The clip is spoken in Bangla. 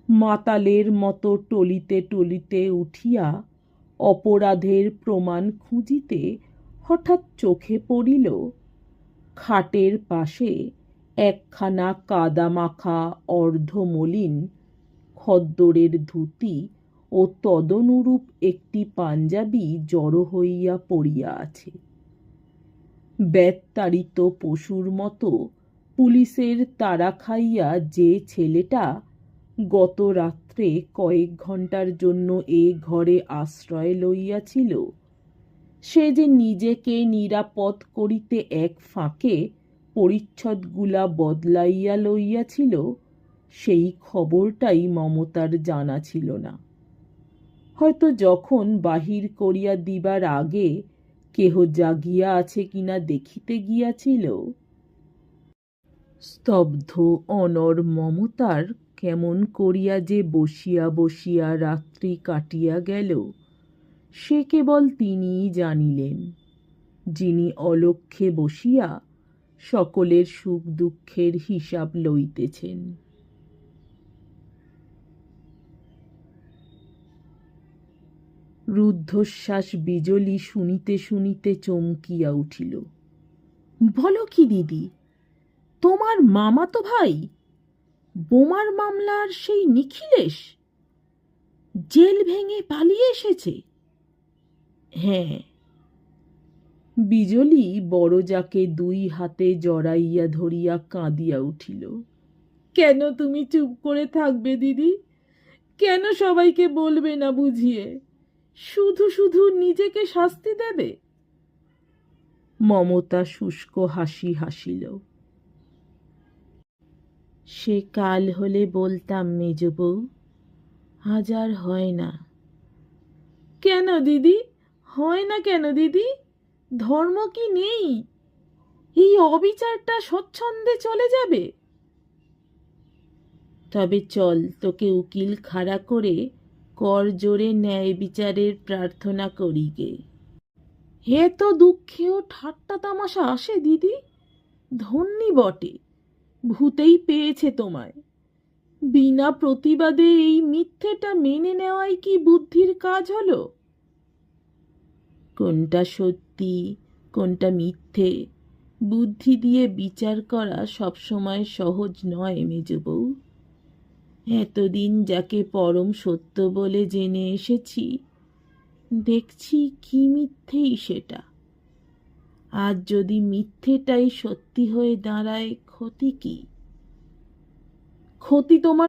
মাতালের মতো টলিতে টলিতে উঠিয়া অপরাধের প্রমাণ খুঁজিতে হঠাৎ চোখে পড়িল খাটের পাশে একখানা কাদামাখা অর্ধমলিন খদ্দরের ধুতি ও তদনুরূপ একটি পাঞ্জাবি জড়ো হইয়া পড়িয়া আছে। বেত্তাড়িত পশুর মতো পুলিশের তাড়া খাইয়া যে ছেলেটা গত রাত্রে কয়েক ঘণ্টার জন্য এ ঘরে আশ্রয় লইয়াছিল, সে যে নিজেকে নিরাপদ করিতে এক ফাঁকে পরিচ্ছদগুলা বদলাইয়া লইয়াছিল, সেই খবরটাই মমতার জানা ছিল না। হয়তো যখন বাহির করিয়া দিবার আগে কেহ জাগিয়া আছে কিনা দেখিতে গিয়াছিল। স্তব্ধ অনর মমতার কেমন করিয়া যে বসিয়া বসিয়া রাত্রি কাটিয়া গেল, সে কেবল তিনিই জানিলেন, যিনি অলক্ষ্যে বসিয়া সকলের সুখ দুঃখের হিসাব লইতেছেন। রুদ্ধশ্বাস বিজলি শুনিতে শুনিতে চমকিয়া উঠিল। বলো কি দিদি, তোমার মামাতো ভাই বোমার মামলার সেই নিখিলেশ জেল ভেঙে পালিয়ে এসেছে? হ্যাঁ। বিজলি বড়জাকে দুই হাতে জড়াইয়া ধরিয়া কাঁদিয়া উঠিল। কেন তুমি চুপ করে থাকবে দিদি? কেন সবাইকে বলবে না বুঝিয়ে? শুধু শুধু নিজেকে শাস্তি দেবে? মমতা শুষ্ক হাসি হাসিল। সে কাল হলে বলতাম মেজবউ, আজ আর হয় না। কেন দিদি, হয় না কেন দিদি? ধর্ম কি নেই? এই অবিচারটা স্বচ্ছন্দে চলে যাবে? তবে চল, তোকে উকিল খাড়া করে কর জোরে ন্যায় বিচারের প্রার্থনা করি গে। হে তো দুঃখেও ঠাট্টা তামাশা আসে দিদি? ধন্যি বটে, ভূতেই পেয়েছে তোমায়। বিনা প্রতিবাদে এই মিথ্যেটা মেনে নেওয়াই কি বুদ্ধির কাজ হলো? কোনটা সত্যি কোনটা মিথ্যে বুদ্ধি দিয়ে বিচার করা সবসময় সহজ নয় মেজবউ। এতদিন যাকে পরম সত্য বলে জেনে এসেছি, দেখছি কি মিথ্যেই সেটা। আজ যদি মিথ্যেটাই সত্যি হয়ে দাঁড়ায়, ক্ষতি কি? ক্ষতি তোমার